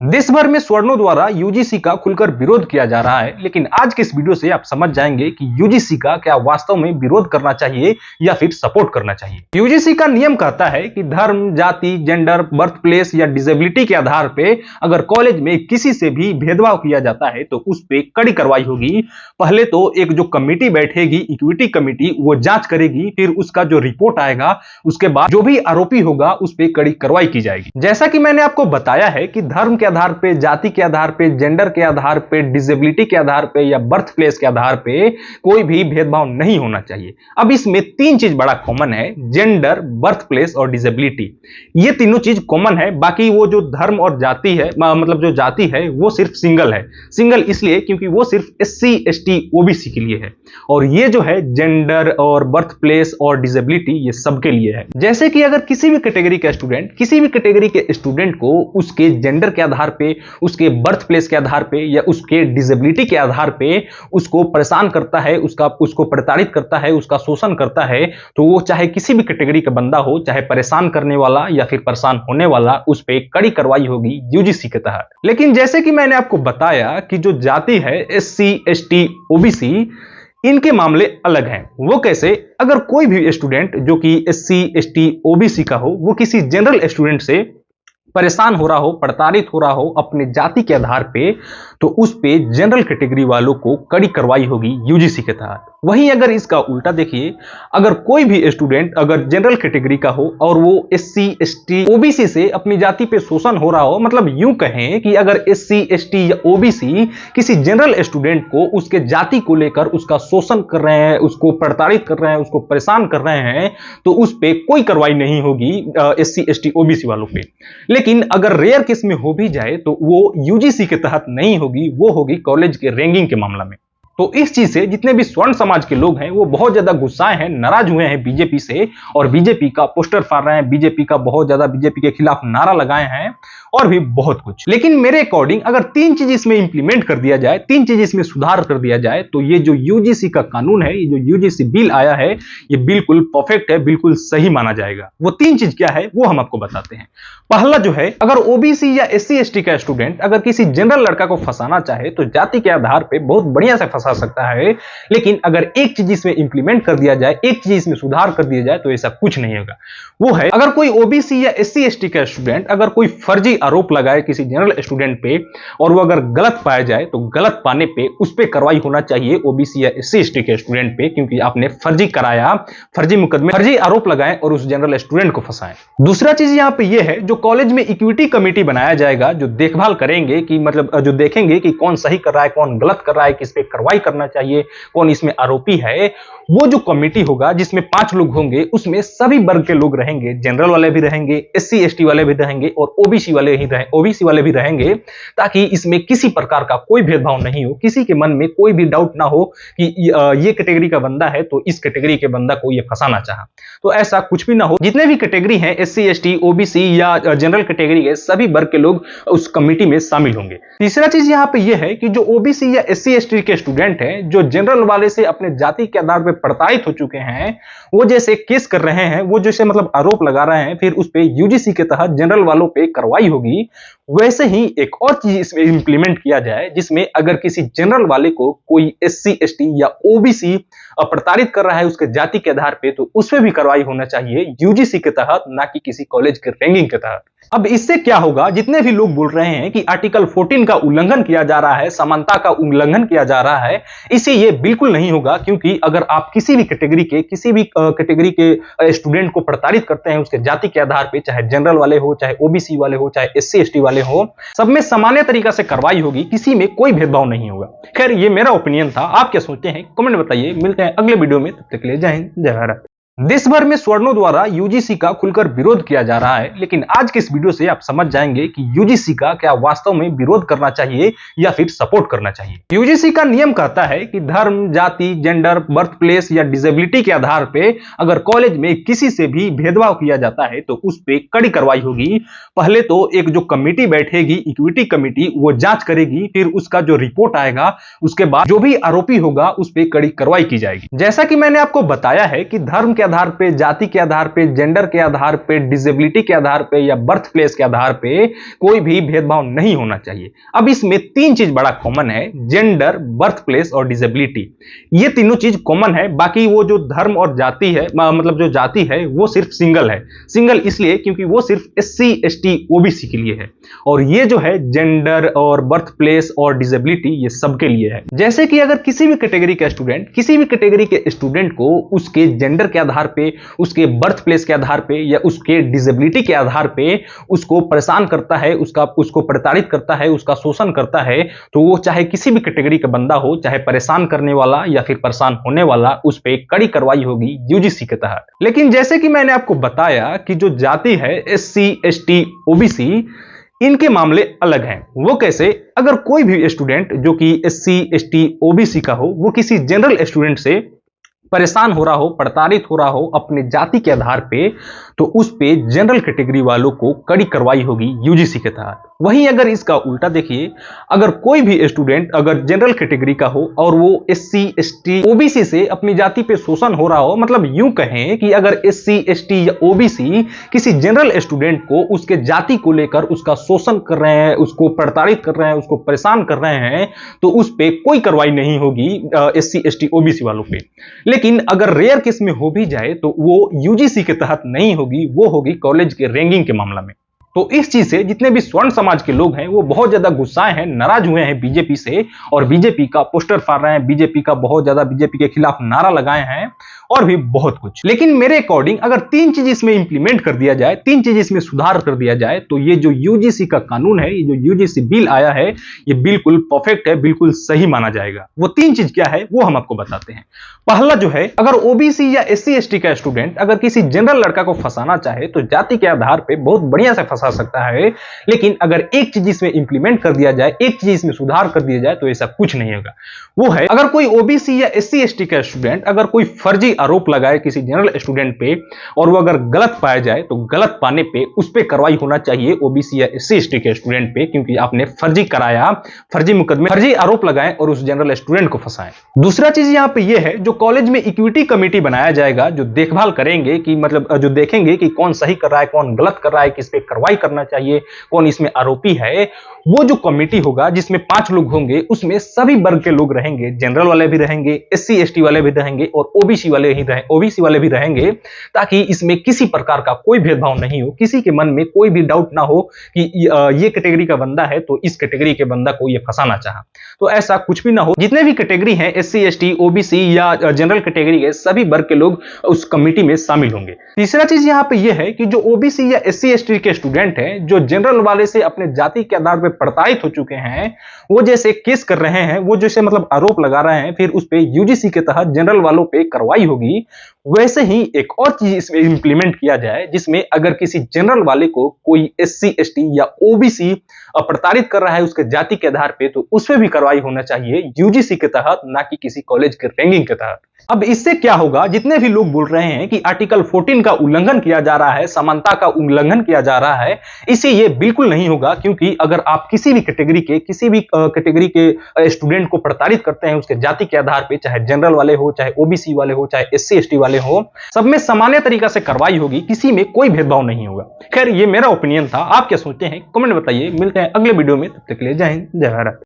देश भर में स्वर्णों द्वारा यूजीसी का खुलकर विरोध किया जा रहा है, लेकिन आज के इस वीडियो से आप समझ जाएंगे कि यूजीसी का क्या वास्तव में विरोध करना चाहिए या फिर सपोर्ट करना चाहिए। यूजीसी का नियम कहता है कि धर्म, जाति, जेंडर, बर्थ प्लेस या डिसेबिलिटी के आधार पे अगर कॉलेज में किसी से भी भेदभाव किया जाता है तो उस पर कड़ी कार्रवाई होगी। पहले तो एक जो कमेटी बैठेगी, इक्विटी कमेटी, वो जांच करेगी, फिर उसका जो रिपोर्ट आएगा उसके बाद जो भी आरोपी होगा उस पर कड़ी कार्रवाई की जाएगी। जैसा कि मैंने आपको बताया है कि धर्म के आधार पे, जाति के आधार पे, जेंडर के आधार पे, डिसेबिलिटी के आधार पे या बर्थ प्लेस के आधार पे कोई भी भेदभाव नहीं होना चाहिए। अब इसमें तीन चीज बड़ा कॉमन है, जेंडर, बर्थ प्लेस और डिसेबिलिटी। ये तीनों चीज कॉमन है। बाकी वो जो धर्म और जाति है, मतलब जो जाति है वो सिर्फ सिंगल है। सिंगल इसलिए क्योंकि वो सिर्फ SC, ST, OBC के लिए है, और ये जो है जेंडर और बर्थ प्लेस और डिसेबिलिटी ये सबके लिए है। जैसे कि अगर किसी भी कैटेगरी का स्टूडेंट किसी भी कैटेगरी के स्टूडेंट को उसके जेंडर के आधार पे, उसके बर्थ प्लेस के आधार पे या उसके डिसेबिलिटी के आधार पे उसको परेशान करता है, उसको प्रताड़ित करता है, उसका शोषण करता है, तो वो चाहे किसी भी कैटेगरी का बंदा हो, चाहे परेशान करने वाला या फिर परेशान होने वाला, उस पर कड़ी कार्रवाई होगी यूजीसी के तहत। लेकिन जैसे कि मैंने आपको बताया कि जो जाति है SC, ST, OBC, इनके मामले अलग हैं। वो कैसे? अगर कोई भी स्टूडेंट जो कि SC, ST, OBC का हो, वो किसी जनरल स्टूडेंट से परेशान हो रहा हो, प्रताड़ित हो रहा हो अपने जाति के आधार पे, तो उस पे जनरल कैटेगरी वालों को कड़ी कार्रवाई होगी यूजीसी के तहत। वहीं अगर इसका उल्टा देखिए, अगर कोई भी स्टूडेंट अगर जनरल कैटेगरी का हो और वो SC, ST, OBC से अपनी जाति पे शोषण हो रहा हो, मतलब यूं कहें कि अगर SC, ST या OBC किसी जनरल स्टूडेंट को उसके जाति को लेकर उसका शोषण कर रहे हैं, उसको प्रताड़ित कर रहे हैं, उसको परेशान कर रहे हैं, तो उस पे कोई कार्रवाई नहीं होगी SC, ST, OBC वालों पे। लेकिन अगर रेयर केस में हो भी जाए तो वो यूजीसी के तहत नहीं होगी, वो होगी कॉलेज के रैंकिंग के मामला में। तो इस चीज से जितने भी स्वर्ण समाज के लोग हैं वो बहुत ज्यादा गुस्साए हैं, नाराज हुए हैं बीजेपी से, और बीजेपी का पोस्टर फाड़ रहे हैं, बीजेपी के खिलाफ नारा लगाए हैं और भी बहुत कुछ। लेकिन मेरे अकॉर्डिंग अगर तीन चीज इसमें इंप्लीमेंट कर दिया जाए, तीन चीज इसमें सुधार कर दिया जाए, तो ये जो यूजीसी का कानून है, ये जो यूजीसी बिल आया है, ये बिल्कुल परफेक्ट है, बिल्कुल सही माना जाएगा। वो तीन चीज क्या है वो हम आपको बताते हैं। पहला जो है, अगर ओबीसी या SC, ST का स्टूडेंट अगर किसी जनरल लड़का को फंसाना चाहे तो जाति के आधार पे बहुत बढ़िया से फंसा सकता है। लेकिन अगर एक चीज इसमें इंप्लीमेंट कर दिया जाए, एक चीज इसमें सुधार कर दिया जाए, तो ऐसा कुछ नहीं होगा। वो है, अगर कोई ओबीसी या SC, ST का स्टूडेंट अगर कोई फर्जी आरोप लगाए किसी जनरल स्टूडेंट पे और वो अगर गलत पाया जाए, तो गलत पाने पे उस पे कार्रवाई होना चाहिए ओबीसी या SC, ST के स्टूडेंट पे, क्योंकि आपने फर्जी कराया, फर्जी मुकदमे, फर्जी आरोप लगाए और उस जनरल स्टूडेंट को फंसाए। दूसरा चीज यहां पे ये है, जो कॉलेज में इक्विटी कमेटी बनाया जाएगा, जो देखभाल करेंगे कि मतलब जो देखेंगे कि कौन सही कर रहा है, कौन गलत कर रहा है, किस पे कार्रवाई करना चाहिए, कौन इसमें आरोपी है, वो जो कमेटी होगा जिसमें 5 लोग होंगे, उसमें सभी वर्ग के लोग रहेंगे, जनरल वाले भी रहेंगे, SC, ST वाले भी रहेंगे और OBC वाले भी रहेंगे, ताकि इसमें किसी प्रकार का कोई भेदभाव नहीं हो, किसी के मन में कोई भी डाउट ना हो कि ये कैटेगरी का बंदा है तो इस कैटेगरी के बंदा को ये फंसाना चाहा, तो ऐसा कुछ भी ना हो। जितने भी कैटेगरी हैं, SC, ST, OBC या जनरल कैटेगरी के सभी वर्ग के लोग उस कमेटी में शामिल होंगे। तीसरा चीज यहाँ पे यह है कि जो OBC या SC, ST के स्टूडेंट हैं, जो जनरल वाले से अपने जाति के आधार पर प्रताड़ित हो चुके हैं, वो जैसे केस कर रहे हैं, वो जैसे मतलब आरोप लगा रहे हैं, फिर उस पे यूजीसी के तहत जनरल वालों पे कार्रवाई होगी। वैसे ही एक और चीज इसमें इंप्लीमेंट किया जाए, जिसमें अगर किसी जनरल वाले को कोई SC, ST या OBC प्रताड़ित कर रहा है उसके जाति के आधार पे, तो उसमें भी कार्रवाई होना चाहिए यूजीसी के तहत, ना कि किसी कॉलेज के रैंकिंग के तहत। अब इससे क्या होगा, जितने भी लोग बोल रहे हैं कि आर्टिकल 14 का उल्लंघन किया जा रहा है, समानता का उल्लंघन किया जा रहा है, इसे ये बिल्कुल नहीं होगा। क्योंकि अगर आप किसी भी कैटेगरी के स्टूडेंट को प्रताड़ित करते हैं उसके जाति के आधार पे, चाहे जनरल वाले हो, चाहे OBC वाले हो, चाहे SC, ST वाले हो, सब में सामान्य तरीका से कार्रवाई होगी, किसी में कोई भेदभाव नहीं होगा। खैर, ये मेरा ओपिनियन था, आप क्या सोचते हैं कमेंट बताइए। मिलते हैं अगले वीडियो में, तब तक के लिए जय हिंद, जय भारत। देश भर में स्वर्णों द्वारा यूजीसी का खुलकर विरोध किया जा रहा है, लेकिन आज के इस वीडियो से आप समझ जाएंगे कि यूजीसी का क्या वास्तव में विरोध करना चाहिए या फिर सपोर्ट करना चाहिए। यूजीसी का नियम कहता है कि धर्म, जाति, जेंडर, बर्थ प्लेस या डिसेबिलिटी के आधार पे अगर कॉलेज में किसी से भी भेदभाव किया जाता है तो उस पर कड़ी कार्रवाई होगी। पहले तो एक जो कमेटी बैठेगी, इक्विटी कमेटी, वो जांच करेगी, फिर उसका जो रिपोर्ट आएगा उसके बाद जो भी आरोपी होगा उस पर कड़ी कार्रवाई की जाएगी। जैसा कि मैंने आपको बताया है कि धर्म के आधार पे, जाति के आधार पे, जेंडर के आधार पे, डिसेबिलिटी के आधार पे या बर्थ प्लेस के आधार पे कोई भी भेदभाव नहीं होना चाहिए। अब इसमें तीन चीज बड़ा कॉमन है, जेंडर, बर्थ प्लेस और डिसेबिलिटी। ये तीनों चीज कॉमन है, बाकी वो जो धर्म और जाति है, मतलब जो जाति है वो सिर्फ सिंगल है। सिंगल इसलिए क्योंकि वो सिर्फ SC ST OBC के लिए है, और ये जो है जेंडर और बर्थ प्लेस और डिसेबिलिटी ये सबके लिए है। जैसे कि अगर किसी भी कैटेगरी का स्टूडेंट किसी भी कैटेगरी के स्टूडेंट को उसके जेंडर के आधार पे, उसके बर्थ प्लेस के आधार पे या उसके डिसेबिलिटी के आधार पे उसको परेशान करता है, उसको प्रताड़ित करता है, उसका शोषण करता है, तो वो चाहे किसी भी कैटेगरी का बंदा हो, चाहे परेशान करने वाला या फिर परेशान होने वाला, उस पे कड़ी कार्रवाई होगी UGC के तहत। लेकिन जैसे कि मैंने आपको बताया कि जो जाति है SC ST OBC, इनके मामले अलग हैं। वो कैसे? अगर कोई भी स्टूडेंट जो कि SC ST OBC का हो, वो किसी जनरल स्टूडेंट से परेशान हो रहा हो, प्रताड़ित हो रहा हो अपने जाति के आधार पे, तो उस पे जनरल कैटेगरी वालों को कड़ी कार्रवाई होगी UGC के तहत। वहीं अगर इसका उल्टा देखिए, अगर कोई भी स्टूडेंट अगर जनरल कैटेगरी का हो और वो SC ST OBC से अपनी जाति पे शोषण हो रहा हो, मतलब यूं कहें कि अगर SC ST या OBC किसी जनरल स्टूडेंट को उसके जाति को लेकर उसका शोषण कर रहे हैं, उसको प्रताड़ित कर रहे हैं, उसको परेशान कर रहे हैं, तो उस पे कोई कार्रवाई नहीं होगी SC ST OBC वालों पे। लेकिन अगर रेयर केस में हो भी जाए तो वो UGC के तहत नहीं होगी, वो होगी कॉलेज के रैंकिंग के मामला में। तो इस चीज से जितने भी स्वर्ण समाज के लोग हैं वो बहुत ज्यादा गुस्साए हैं, नाराज हुए हैं बीजेपी से, और बीजेपी का पोस्टर फाड़ रहे हैं, बीजेपी के खिलाफ नारा लगाए हैं और भी बहुत कुछ। लेकिन मेरे अकॉर्डिंग अगर तीन चीज इसमें इंप्लीमेंट कर दिया जाए, तीन चीज इसमें सुधार कर दिया जाए, तो ये जो UGC का कानून है, ये जो UGC बिल आया है, ये बिल्कुल परफेक्ट है, बिल्कुल सही माना जाएगा। वो तीन चीज क्या है वो हम आपको बताते हैं। पहला जो है, अगर OBC या SC ST का स्टूडेंट अगर किसी जनरल लड़का को फंसाना चाहे तो जाति के आधार पे बहुत बढ़िया से फंसा सकता है। लेकिन अगर एक चीज इसमें इंप्लीमेंट कर दिया जाए, एक चीज इसमें सुधार कर दिया जाए, तो ऐसा कुछ नहीं होगा। वो है, अगर कोई OBC या SC ST का स्टूडेंट अगर कोई फर्जी आरोप लगाए किसी जनरल स्टूडेंट पे और वो अगर गलत पाया जाए, तो गलत पाने पे उस पे कार्रवाई होना चाहिए OBC या SC ST के स्टूडेंट पे, क्योंकि आपने फर्जी कराया, फर्जी मुकदमे, फर्जी आरोप लगाए और उस जनरल स्टूडेंट को फंसाएं। दूसरा चीज यहां पे ये है, जो कॉलेज में इक्विटी कमेटी बनाया जाएगा, जो देखभाल करेंगे कि मतलब जो देखेंगे कि कौन सही कर रहा है, कौन गलत कर रहा है, किस पे कार्रवाई करना चाहिए, कौन इसमें आरोपी है, वो जो कमेटी होगा जिसमें 5 लोग होंगे, उसमें सभी वर्ग के लोग रहेंगे, जनरल वाले भी रहेंगे, SC ST वाले भी रहेंगे और OBC वाले भी रहेंगे, ताकि इसमें किसी प्रकार का कोई भेदभाव नहीं हो, किसी के मन में कोई भी डाउट ना हो कि ये कैटेगरी का बंदा है तो इस कैटेगरी के बंदा को ये फंसाना चाहा, तो ऐसा कुछ भी ना हो। जितने भी कैटेगरी हैं SC ST OBC या जनरल कैटेगरी के, सभी वर्ग के लोग उस कमेटी में शामिल होंगे। तीसरा चीज यहाँ पे ये है कि जो OBC या SC ST के स्टूडेंट हैं, जो जनरल वाले से अपने जाति के आधार पर प्रताड़ित हो चुके हैं, वो जैसे केस कर रहे हैं, वो जैसे मतलब आरोप लगा रहे हैं, फिर उस पे UGC के तहत जनरल वालों पे कार्रवाई होगी। वैसे ही एक और चीज इसमें इंप्लीमेंट किया जाए, जिसमें अगर किसी जनरल वाले को कोई SC ST या OBC प्रताड़ित कर रहा है उसके जाति के आधार पे, तो उस पे भी कार्रवाई होना चाहिए UGC के तहत, ना कि किसी कॉलेज के रैंकिंग के तहत। अब इससे क्या होगा, जितने भी लोग बोल रहे हैं कि आर्टिकल 14 का उल्लंघन किया जा रहा है, समानता का उल्लंघन किया जा रहा है, इसे ये बिल्कुल नहीं होगा। क्योंकि अगर आप किसी भी कैटेगरी के स्टूडेंट को प्रताड़ित करते हैं उसके जाति के आधार पे, चाहे जनरल वाले हो, चाहे OBC वाले हो, चाहे SC ST वाले हो, सब में सामान्य तरीका से कार्रवाई होगी, किसी में कोई भेदभाव नहीं होगा। खैर, ये मेरा ओपिनियन था, आप क्या सोचते हैं कमेंट बताइए। मिलते हैं अगले वीडियो में, तब तक के लिए जय हिंद, जय भारत।